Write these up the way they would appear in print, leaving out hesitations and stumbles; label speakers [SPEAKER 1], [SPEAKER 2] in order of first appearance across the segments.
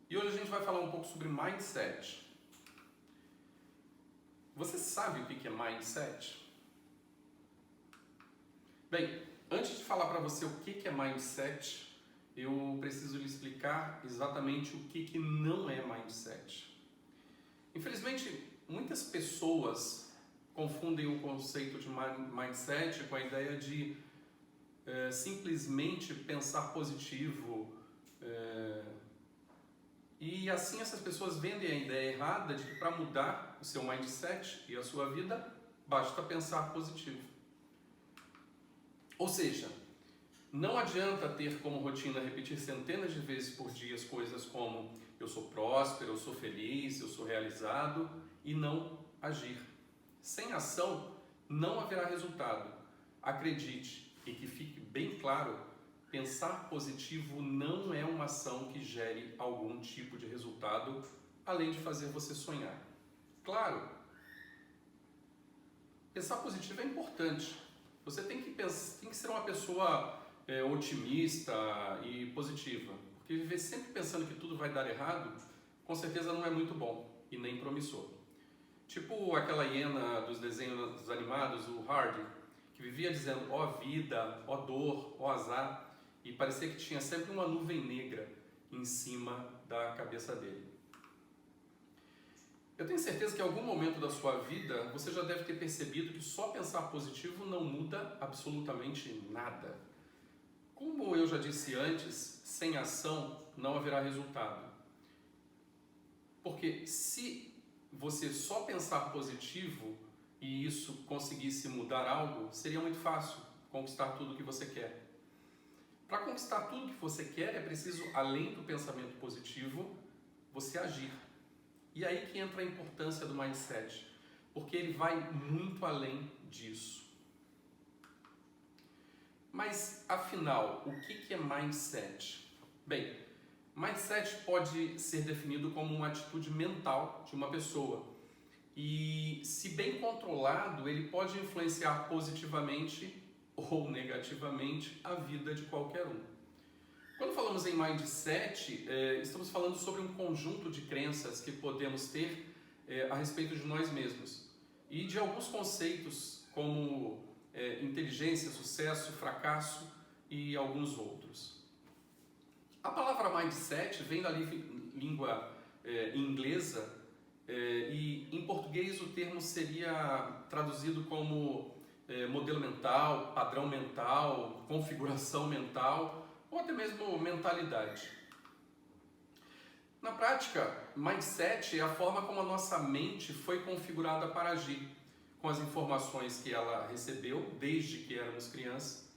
[SPEAKER 1] E hoje a gente vai falar um pouco sobre mindset. Você sabe o que é mindset? Bem, antes de falar para você o que é mindset, eu preciso lhe explicar exatamente o que não é mindset. Infelizmente, muitas pessoas confundem o conceito de mindset com a ideia de simplesmente pensar positivo. E assim essas pessoas vendem a ideia errada de que para mudar o seu mindset e a sua vida, basta pensar positivo. Ou seja, não adianta ter como rotina repetir centenas de vezes por dia as coisas como eu sou próspero, eu sou feliz, eu sou realizado e não agir. Sem ação não haverá resultado. Acredite e que fique bem claro, pensar positivo não é uma ação que gere algum tipo de resultado além de fazer você sonhar. Claro, pensar positivo é importante. Você tem que ser uma pessoa otimista e positiva, porque viver sempre pensando que tudo vai dar errado, com certeza não é muito bom e nem promissor. Tipo aquela hiena dos desenhos animados, o Hardy, que vivia dizendo ó vida, ó dor, ó azar, e parecia que tinha sempre uma nuvem negra em cima da cabeça dele. Eu tenho certeza que em algum momento da sua vida você já deve ter percebido que só pensar positivo não muda absolutamente nada. Como eu já disse antes, sem ação não haverá resultado. Porque se você só pensar positivo e isso conseguisse mudar algo, seria muito fácil conquistar tudo o que você quer. Para conquistar tudo o que você quer, é preciso, além do pensamento positivo, você agir. E aí que entra a importância do mindset, porque ele vai muito além disso. Mas, afinal, o que é mindset? Bem, mindset pode ser definido como uma atitude mental de uma pessoa. E, se bem controlado, ele pode influenciar positivamente ou negativamente a vida de qualquer um. Quando falamos em mindset, estamos falando sobre um conjunto de crenças que podemos ter a respeito de nós mesmos e de alguns conceitos como inteligência, sucesso, fracasso e alguns outros. A palavra mindset vem da língua inglesa e em português o termo seria traduzido como modelo mental, padrão mental, configuração mental ou até mesmo mentalidade. Na prática, mindset é a forma como a nossa mente foi configurada para agir, com as informações que ela recebeu desde que éramos crianças.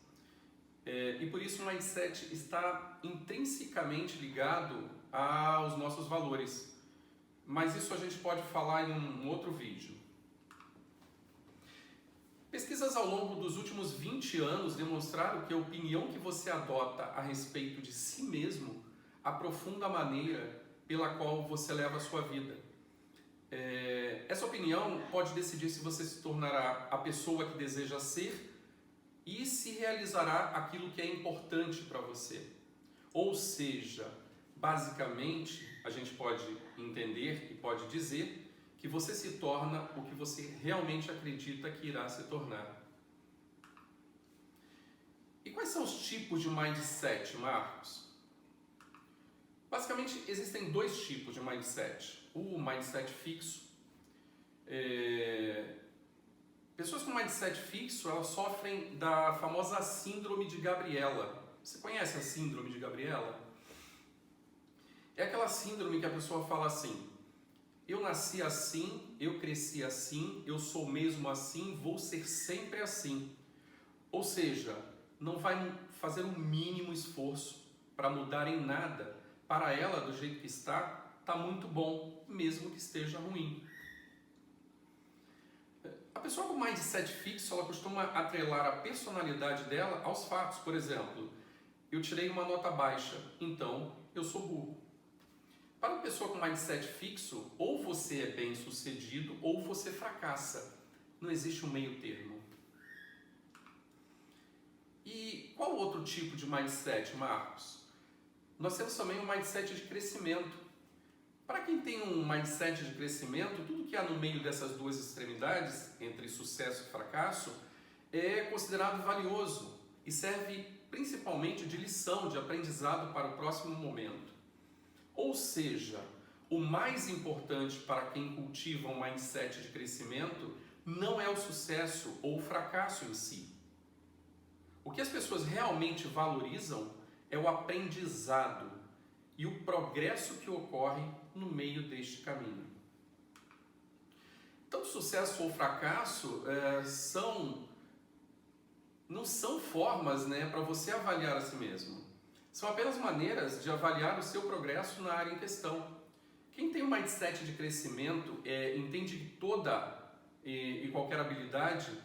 [SPEAKER 1] E por isso o mindset está intrinsecamente ligado aos nossos valores. Mas isso a gente pode falar em um outro vídeo. Pesquisas ao longo dos últimos 20 anos demonstraram que a opinião que você adota a respeito de si mesmo aprofunda a maneira pela qual você leva a sua vida. Essa opinião pode decidir se você se tornará a pessoa que deseja ser e se realizará aquilo que é importante para você. Ou seja, basicamente, a gente pode entender e pode dizer que você se torna o que você realmente acredita que irá se tornar. E quais são os tipos de mindset, Marcos? Basicamente, existem dois tipos de mindset. O mindset fixo. Pessoas com mindset fixo, elas sofrem da famosa síndrome de Gabriela. Você conhece a síndrome de Gabriela? É aquela síndrome que a pessoa fala assim: eu nasci assim, eu cresci assim, eu sou mesmo assim, vou ser sempre assim. Ou seja, não vai fazer o mínimo esforço para mudar em nada. Para ela, do jeito que está muito bom, mesmo que esteja ruim. A pessoa com mindset fixo, ela costuma atrelar a personalidade dela aos fatos. Por exemplo, eu tirei uma nota baixa, então eu sou burro. Para uma pessoa com mindset fixo, ou você é bem sucedido ou você fracassa. Não existe um meio termo. E qual outro tipo de mindset, Marcos? Nós temos também um mindset de crescimento. Para quem tem um mindset de crescimento, tudo que há no meio dessas duas extremidades, entre sucesso e fracasso, é considerado valioso e serve principalmente de lição, de aprendizado para o próximo momento. Ou seja, o mais importante para quem cultiva um mindset de crescimento não é o sucesso ou o fracasso em si. O que as pessoas realmente valorizam é o aprendizado e o progresso que ocorre no meio deste caminho. Então, sucesso ou fracasso não são formas, para você avaliar a si mesmo. São apenas maneiras de avaliar o seu progresso na área em questão. Quem tem um mindset de crescimento entende que toda e qualquer habilidade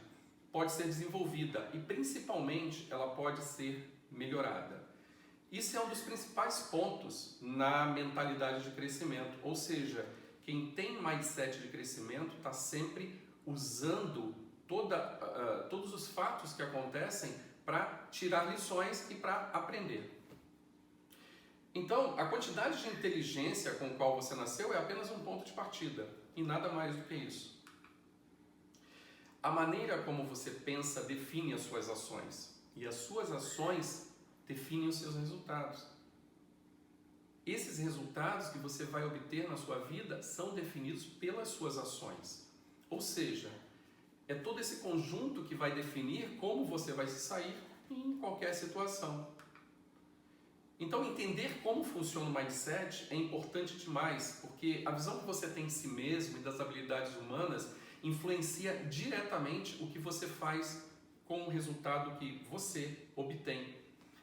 [SPEAKER 1] pode ser desenvolvida e principalmente ela pode ser melhorada. Isso é um dos principais pontos na mentalidade de crescimento, ou seja, quem tem mindset de crescimento está sempre usando todos os fatos que acontecem para tirar lições e para aprender. Então, a quantidade de inteligência com a qual você nasceu é apenas um ponto de partida e nada mais do que isso. A maneira como você pensa define as suas ações e as suas ações definem os seus resultados. Esses resultados que você vai obter na sua vida são definidos pelas suas ações. Ou seja, é todo esse conjunto que vai definir como você vai se sair em qualquer situação. Então, entender como funciona o mindset é importante demais, porque a visão que você tem de si mesmo e das habilidades humanas influencia diretamente o que você faz com o resultado que você obtém.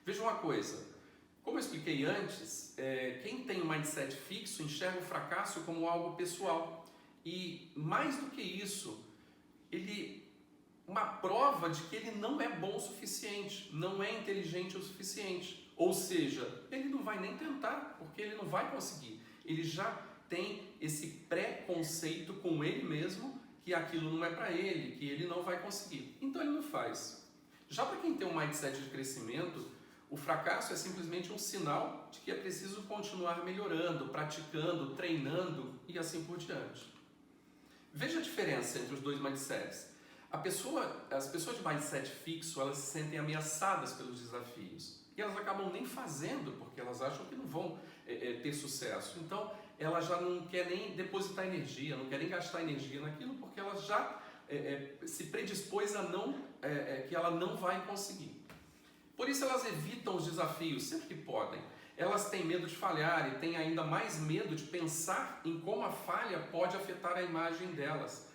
[SPEAKER 1] Veja uma coisa, como eu expliquei antes, quem tem um mindset fixo enxerga o fracasso como algo pessoal. E mais do que isso, uma prova de que ele não é bom o suficiente, não é inteligente o suficiente. Ou seja, ele não vai nem tentar, porque ele não vai conseguir. Ele já tem esse pré-conceito com ele mesmo, que aquilo não é para ele, que ele não vai conseguir. Então ele não faz. Já para quem tem um mindset de crescimento, o fracasso é simplesmente um sinal de que é preciso continuar melhorando, praticando, treinando e assim por diante. Veja a diferença entre os dois mindsets. As pessoas de mindset fixo, elas se sentem ameaçadas pelos desafios. E elas acabam nem fazendo, porque elas acham que não vão ter sucesso. Então, ela já não quer nem depositar energia, não quer nem gastar energia naquilo, porque ela já se predispôs que ela não vai conseguir. Por isso, elas evitam os desafios sempre que podem. Elas têm medo de falhar e têm ainda mais medo de pensar em como a falha pode afetar a imagem delas.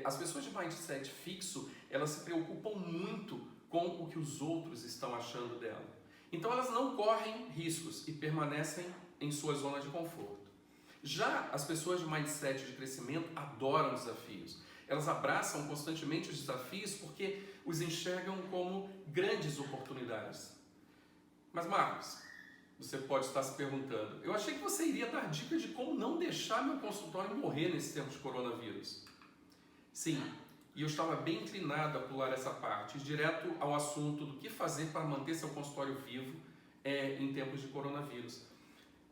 [SPEAKER 1] As pessoas de mindset fixo, elas se preocupam muito com o que os outros estão achando dela. Então elas não correm riscos e permanecem em sua zona de conforto. Já as pessoas de mindset de crescimento adoram desafios. Elas abraçam constantemente os desafios porque os enxergam como grandes oportunidades. Mas Marcos, você pode estar se perguntando, eu achei que você iria dar dicas de como não deixar meu consultório morrer nesse tempo de coronavírus. Sim, e eu estava bem inclinado a pular essa parte, direto ao assunto do que fazer para manter seu consultório vivo em tempos de coronavírus.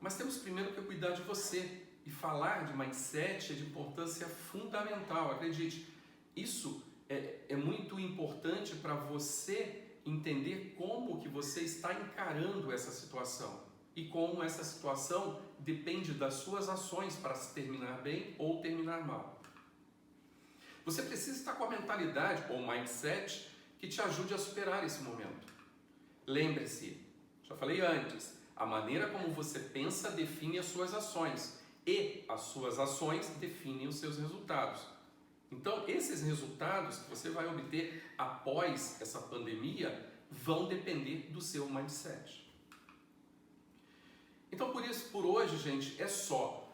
[SPEAKER 1] Mas temos primeiro que cuidar de você, e falar de mindset é de importância fundamental, acredite. Isso é muito importante para você entender como que você está encarando essa situação e como essa situação depende das suas ações para se terminar bem ou terminar mal. Você precisa estar com a mentalidade ou mindset que te ajude a superar esse momento. Lembre-se, já falei antes, a maneira como você pensa define as suas ações e as suas ações definem os seus resultados. Então, esses resultados que você vai obter após essa pandemia vão depender do seu mindset. Então, por hoje, gente, é só.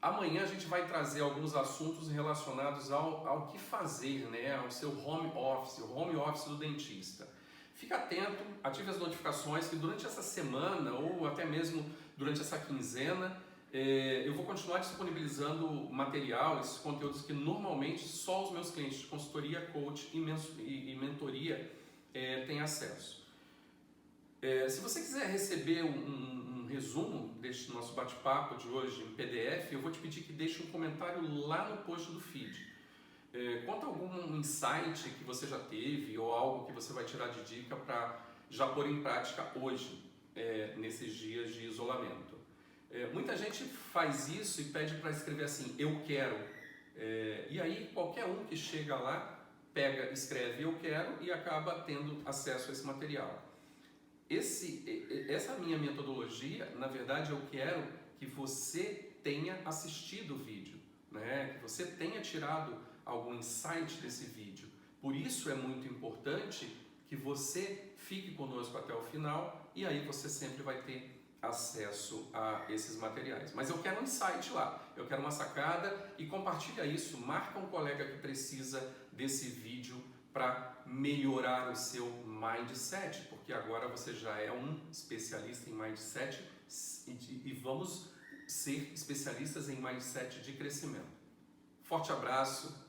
[SPEAKER 1] Amanhã a gente vai trazer alguns assuntos relacionados ao que fazer, ao seu home office, o home office do dentista. Fique atento, ative as notificações que durante essa semana ou até mesmo durante essa quinzena eu vou continuar disponibilizando material, esses conteúdos que normalmente só os meus clientes de consultoria, coach e mentoria têm acesso. Se você quiser receber um resumo deste nosso bate-papo de hoje em PDF, eu vou te pedir que deixe um comentário lá no post do feed. Conta algum insight que você já teve ou algo que você vai tirar de dica para já pôr em prática hoje, nesses dias de isolamento. Muita gente faz isso e pede para escrever assim, eu quero. E aí qualquer um que chega lá, pega, escreve eu quero e acaba tendo acesso a esse material. Essa minha metodologia, na verdade, eu quero que você tenha assistido o vídeo, né? Que você tenha tirado algum insight desse vídeo. Por isso é muito importante que você fique conosco até o final e aí você sempre vai ter acesso a esses materiais. Mas eu quero um insight lá, eu quero uma sacada e compartilha isso, marca um colega que precisa desse vídeo para melhorar o seu mindset, porque agora você já é um especialista em mindset e vamos ser especialistas em mindset de crescimento. Forte abraço.